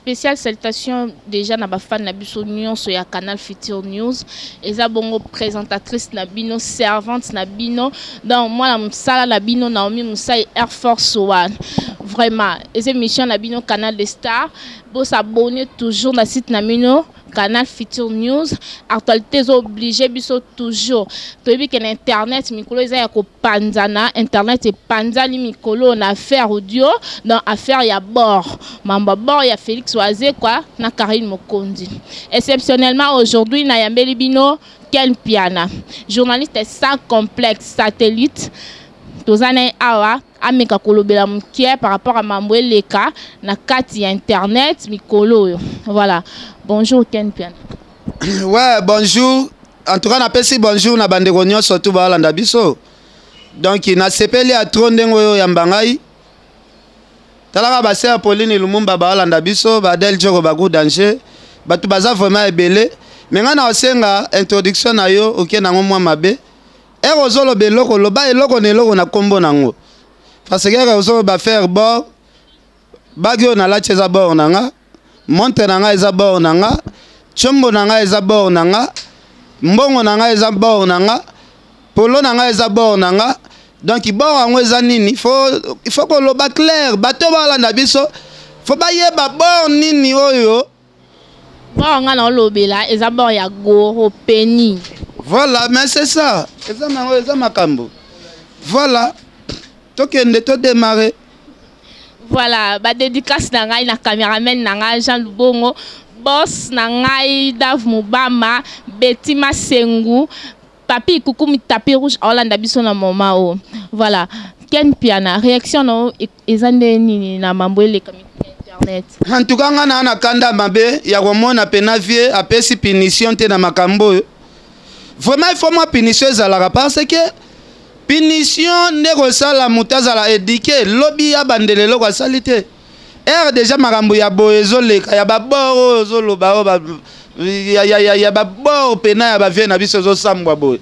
spéciale salutation déjà na ba fan na biso nyonso ya Canal Futur News. Eza bongo présentatrice na bino, servante na bino. Donc moi la msala na bino Naomi Musai Air Force One. Vraiment, et émission na bino Canal des Stars. Vous s'abonner toujours na site na bino Canal Futur News. Actualité obligé biso toujours. Toyebi que na internet mikolo eza ya ko panzana, internet et panzani mikolo na affaire audio dans affaire ya bord. Mamba bord ya Félix Oazé quoi na Karine Mokondi. Exceptionnellement aujourd'hui na yambeli bino Ken Piana, journaliste sans complexe satellite. Tozane awa ameka kolobela mkie par rapport à mamwe leka na kati ya internet mikolo. Voilà. Bonjour Ken Piana. Ouais, bonjour. En tout cas, na pesi bonjour na bandeko nyonso surtout ba landa biso. Donc na sepeli a trondengo yo yambangai. Talaka ba sœur Pauline Lumumba ba landa biso, ba del joko ba go danger. Ba tu baza vraiment ebele. Mais nga na osenga introduction na yo oké nango mwa mabe. E ozolo beloko loba eloko ne eloko na kombo nango. Parce que ozolo ba faire bord. Bagyo na la cheza bord nanga. Monte nanga eza bord nanga. Chombo nanga eza bord nanga. Mbongo nanga eza bord nanga. Polo nanga eza bord nanga. Donc il bord ango eza nini. Il faut que loba clair. Bato ba landa biso. Faut ba yeba bord nini oyo. Bord nga na lobela eza bord ya goro peni. Voilà, mais c'est ça. Eza makambo. Voilà. Tokende to démarrer. Voilà, ba dédicace na ngai na cameraman na ngai Jean Lubongo, boss na ngai Dav Mubama, Betty Masengu, papi kuku mi tapis rouge Hollande biso na moment o. Voilà. Ken Piana, réaction no ezande nini na mambwele comme internet. En tout cas ngana na kanda mabe ya komona penavie apesi punition te na makambo. Vraiment il faut moi punition ezalaka parce que punition ne sala mutaza la éduquer lobby ya bandelelo kwa salite. Déjà makambo ya boezo leka ya baboro zolo ba ya baboro pena ya ba vie na biso zo sambwa boy.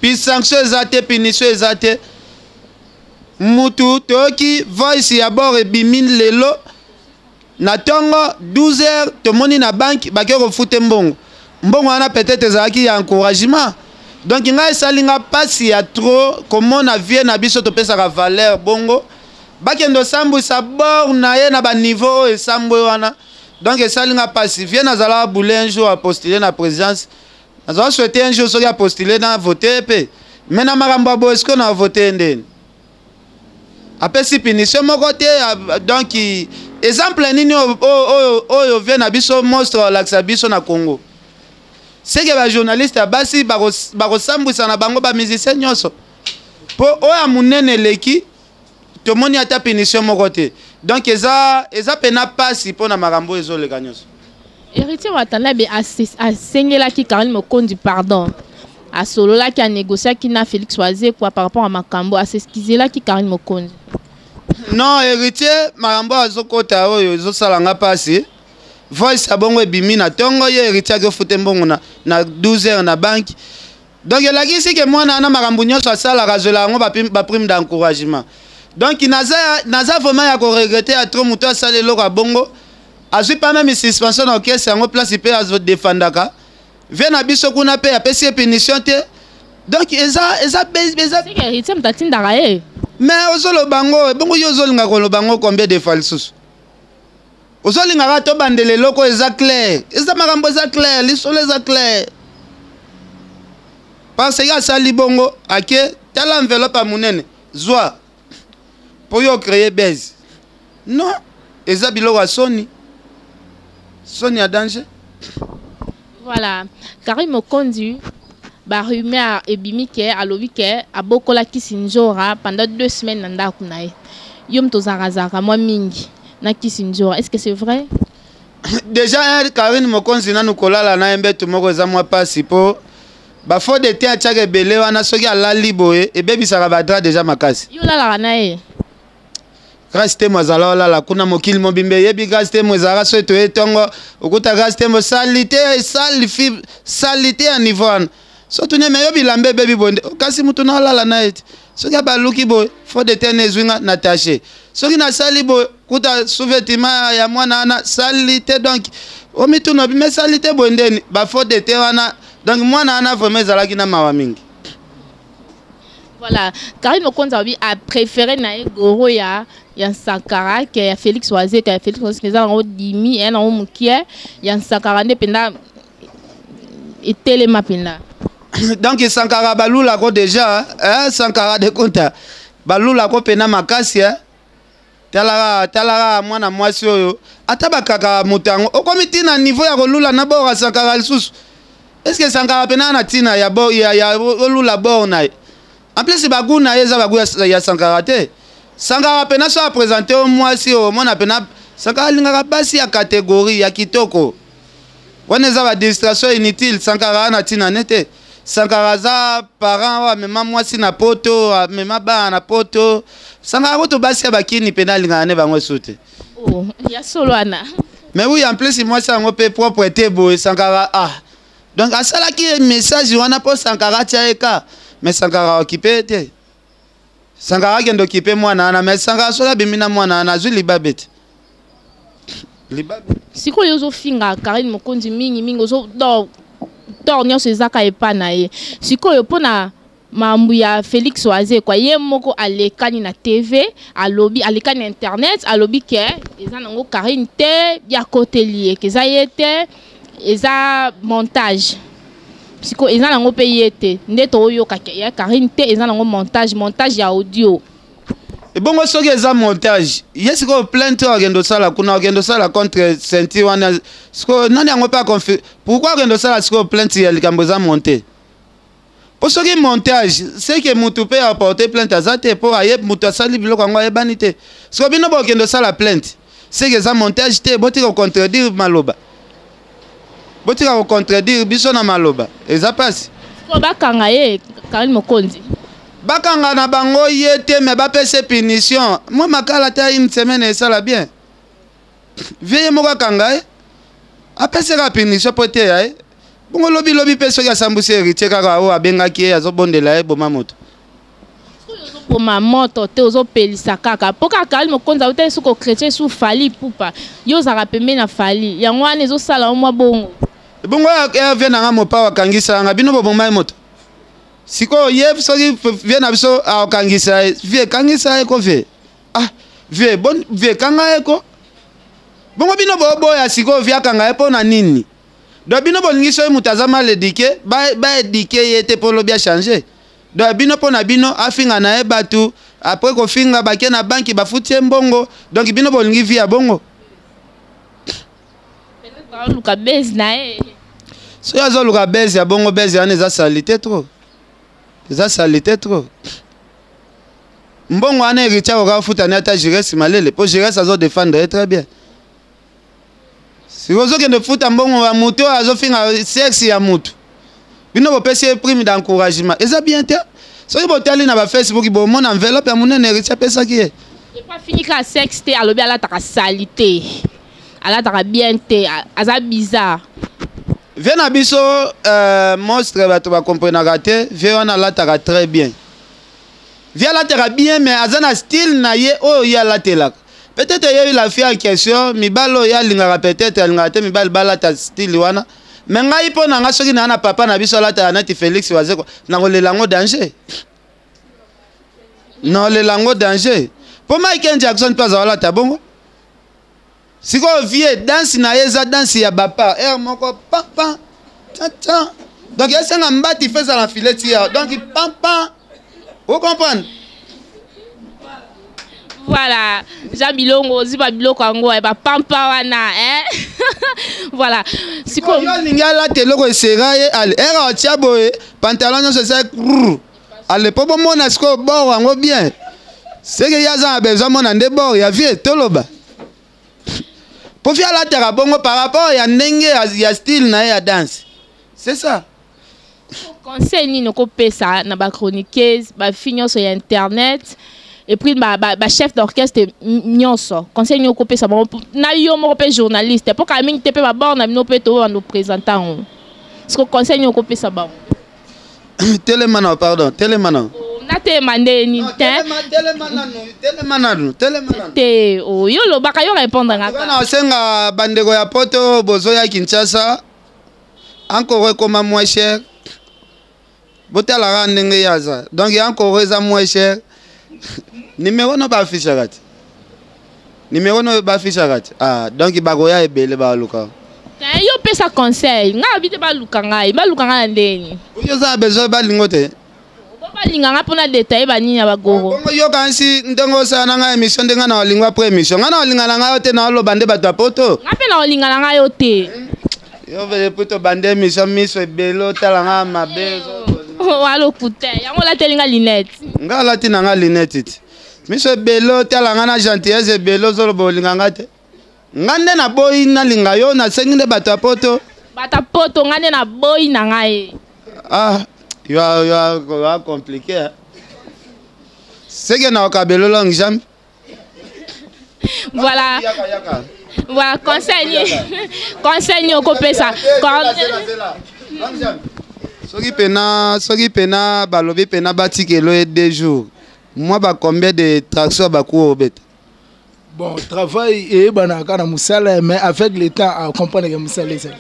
Puis sanction ezate punition ezate. Mutu toki voice ya bord e bimin lelo na tongo 12h to moni na banque ba ke refute mbongo. Mbongo wana peut-être ezaki ya encouragement. Donc ngai salinga pasi ya trop comment on a vie na biso to pesa ka valeur bongo. Bakendo sambu sa bord na ye na ba niveau et sambu wana. Donc salinga pasi vient na zala boule un jour à postuler na présidence. Nazo souhaiter un jour so ya postuler na voter pe. Mais na makambo bo est-ce qu'on a voté ndeni? Après si punition mon côté donc exemple nini o vient na biso monstre la biso na Congo. C'est que les journalistes basi bakosambwisa na bango ba musicien nyonso. Po oya munene leki to moni ata punition moko te. Donc eza pena pasi pona makambo ezoleka nyonso. Héritier Watana be asengela ki Karine Mokondi pardon. A solo la qui a négocié qui na Félix Oazé quoi par rapport à makambo a s'excuser là qui Karine Mokondi. Non, héritier makambo azokota oyo ezosalanga pasi. Voice abongo ebimi na tongo ye héritier ke fute mbongo na 12h na banque. Donc il a dit que moi na makambo nyonso asala kazola ngo ba prime d'encouragement. Donc naza vraiment ya ko regretter à trop muto asala loko bongo. Azui pas même suspension na caisse yango place pe azo défendaka. Vient na biso kuna pe ya pesi punition te. Donc eza c'est que héritier mtatinda raé. Mais ozolo bango bongo yo zolinga ko lo bango combien de falsus. Ozolinga ka to bandele loko eza clair. Eza makambo eza clair, lisolo eza clair. Parce que ya sali bongo ake tala enveloppe a munene. Zwa. Pour yo créer base. Non, eza biloko Sony. Sony a danger. Voilà. Karine Mokondi ba rumeur ebimike alobike abokola kisinjora pendant 2 semaines nanda kunae. Yom tozarazaka moi mingi. Na kisinjora, est-ce que c'est vrai? Déjà Karine Mokonzi na nukolala na embeto moko za mwa pasi po ba fo de tia tchake belé wana soki ala liboye e bebisaka badra déjà makasi. Yo la na e. Grâce te mwazala la kuna mokili mobimbe yebi grâce te mwazara so to etongo okuta grâce te mo salité à niveau an. So tu ne me yobi lambe bebi bonde kasi mutu na la na et. soki abaluki boye fo de te nezwinga na taché soki nasali boye kuta sous-vêtement ya mwana wana sali te donc omituna me sali te boye ndeni bafo de te wana donc mwana wana vraiment ezalaki na mawa mingi. Voilà, Karine Mokonza a préféré nae goro ya Sankara que ya Félix Oise que Félix Oise que ça en dimi et en mukie ya Sankara ne penda et telema penda. Donc Sankara balula ko déjà Sankara de konta balula ko pena makasi talara mwana mwasi oyo atabakaka mutango okomiti na niveau ya kolula na bora Sankara lisusu. Est-ce que Sankara pena na tina ya bo ya olula bor na en plus baguna yeza bagu ya Sankara te Sankara pena so a présenter au mwasi o mona pena Sankara lingaka basi ya catégorie ya kitoko wana za ba distraction inutile Sankara na tina nete Sankara za parent wa mema mwasi na poto mema ba na poto Sankara ko to basi ya bakini pena lingaka ne bango soute oh ya solo ana mais oui en plus mwasi ngo pe propre te bo Sankara donc asala ki message wana po Sankara tiaeka mais Sankara occupé te Sankara kendo occupé mwana ana mais Sankara sola bimina mwana ana zuli babet libabe siko yozo finga Karine Mokonzi mingi ozo dor nyo sezaka epa na ye siko yo pona mambu ya Félix Oise kwa ye moko alekani na TV alobi alekani na internet alobi ke eza nango Karine te ya côté lié ke za yete eza montage siko eza nango pe yete ndeto oyo kake ya Karine te eza nango montage ya audio et bon soki eza montage yes ko plainte ogendo sala kuna ogendo sala contre senti wana siko nani yango pa confirmer pourquoi ogendo sala siko plainte ya likambo za monter pour soki montage c'est que mutu pe apporter plainte azate pour aye mutu asali biloko ngo ayebani te siko bino bo ogendo sala plainte c'est que eza montage te boti ko contredire maloba boti ko contredire biso na maloba eza passe ko bakanga ye Karine Mokonzi bakanga na bango yete me bapese punition moi makala ta une semaine et ça la bien vieille moko kanga apese ka punition pote ya bongo lobi peso ya sambuse héritier kaka o abengaki azobondela boma moto boma moto te ozo pelisa kaka poka Karine Mokonzi uta suko chrétien sous fali pupa yo zaka pembe na fali yango wana ezo sala mwa bongo ya vient na mopa wakangisa nga bino boma moto siko ye soki vie na biso akangisa vie kangisa ko vie vie bon vie kanga eko bongo bino boya siko vie kanga epo na nini do bino bolingi so mutazama le dike ba dike yete polo bien changer do bino pona bino afinga na ebatu après ko finga bake na banki bafutie mbongo donc bino bolingi vie bongo luka base na so yazo luka base ya bongo base ya neza salité trop ça salité trop mbongo ana héritier oka futa na ta Jires malele po Jires azo défendre très bien si ozo kende futa mbongo wa muto azo finga sexe ya mutu bino bo pesi prime d'encouragement eza bien te so bo tali na ba Facebook bo mon enveloppe ya munene héritier pesa ki e pas fini ka sexe te alobi ala ta salité ala ta bien te aza bizarre Viens à biso monstre bato ba comprendre te viens na la taka très bien. Viens la taka bien mais azana style na ye o ya la tela. Peut-être il a fait en question mi balo ya linga peut-être linga te mi bal bala ta style wana. Mais ngai po na nga soki na papa na biso la ta na ti Félix Oise ko na le lango danger. Non le lango danger. Pour Michael Jackson pas wala ta bongo. Si vous vie danse na yeza danse ya bapa moko papa tata donc y'a un mbati fait ça la filette donc papa vous comprenez voilà Jabilongo ziba biloko ngo e ba pampa wana voilà si ko yo lingala teloko esera ye ale era tia boye pantalon c'est ça ale po mona sko bo ngo bien c'est que yaza besoin mona nde bo ya vie toloba pour faire la terre bongo par rapport à ndenge ya style na ya danse c'est ça conseil ni no ko pesa na ba chroniqueuse ba finyo sur internet et puis ba chef d'orchestre nyonso conseil ni ko pesa na yo mo pe journaliste pour ka mingi te pe ba borna no pe to no présentant ce que conseil ni ko pesa ba télémano pardon télémano Nate mandeni telemananu te o yo lo baka yo répondre ngaka kana osenga bandeko ya poto bozo ya Kinshasa encore comme moins cher botala ndenge yaza donc encore eza moins cher numéro no ba ficha kati numéro no ba ficha kati donc bagoya ebele ba luka yo pesa conseil nga bite ba luka nga ndeni yo za besoin ba lingote balinganga pona détail banini ya bagoro bongo yo kansi ndongo sana nga émission ndenga na lingwa après émission nga na lingana nga yote na lo bande bato poto nga pe na lingana nga yote yo vele poto bande émission miso belo tala nga mabezo walo kute yango la telinga linette nga la tina nga linette miso belo tala nga na gentillesse belo zolo bolinga nga te nga nde na boyi na linga yo na sengi nde bato poto nga nde na boyi na nga e you are compliqué. Hein? C'est que na okabelo long jambe. Voilà. Voilà, conseil au copesa. Soki pena balobi pena batikelo et 2 jours. Moi ba combien de tractions ba ko obet. Bon, travail et banaka na musala mais avec le temps à comprendre que musala c'est.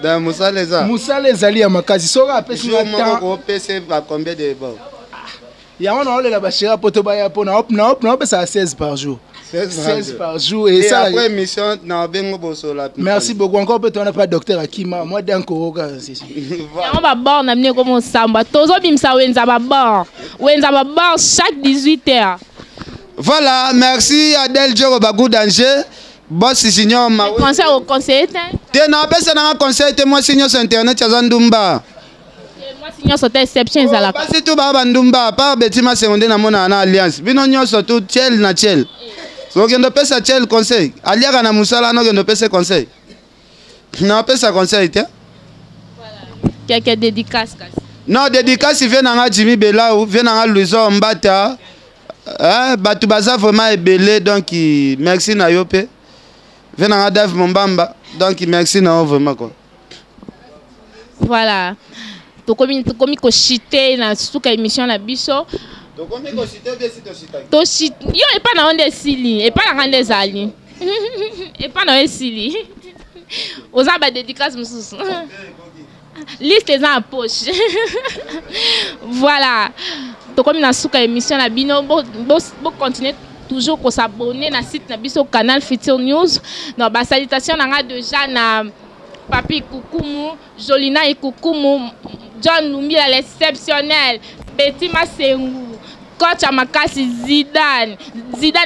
Dans Musala ezali ya makasi soka apesi na temps ko pese ba combien de bon. Ya on a la bachira poto ba ya pona na pesa 16 par jour. 16 par jour et ça après émission na bengo bosola. Merci beaucoup encore peut on n'a pas docteur Akima moi d'un koroka c'est sûr. On va bord na mne comme samba tozo bimsa wenza ba bord chaque 18h. Voilà, merci Adel Djoro Bagou Danger. Boss signor ma conseil au conseiller te na pesa na conseil te moi signor sur internet ya Ndumba moi signor sur exception ezala basi tu ba Ndumba pa betima seconde na mona na alliance bino nyonso tu chel na chel so kendo pesa chel conseil aliaka na musala no kendo pesa conseil na pesa conseil te voilà quelques dédicaces non dédicace vient na Jimmy Belau vient na Louison Mbata batu baza vraiment ebele donc merci na yope venanga Dave Mombamba donc merci na vraiment quoi. Voilà. Tokomi ko chiter na suka émission na biso. Tokomi ko chiter bien si to chita. To chit yo e pa na onde sili, e pa na rande zali. E pa na sili. Oza ba dédicace mususu. Liste les en poche. Voilà. Tokomi na suka émission na bino bo continuer toujours qu'on s'abonner na site na biso canal Futur News. Donc ba salutation na déjà na Papi Kukumu, Jolina et Kukumu, John Lumia l'exceptionnel, Betty Masengu, coach Amakasi Zidane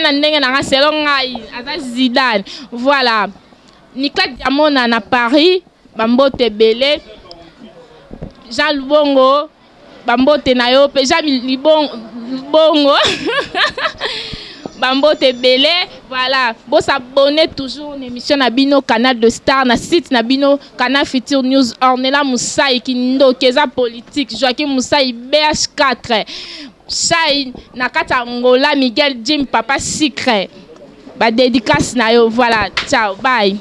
na ndenge na selon ngai aza Zidane. Voilà. Nicolas Diamona na Paris, Bambote Belé, Jean Lubongo, Bambote na yo pe Jean Libongo. Bambote Belé, voilà. Bon s'abonner toujours une émission na bino canal de star na site na bino canal Futur News. Ornella Moussaï Kindo Keza politique Joaquin Moussaï BH4 Chai Nakata Angola Miguel Jim Papa Secret. Ba dédicace na yo, voilà. Ciao, bye.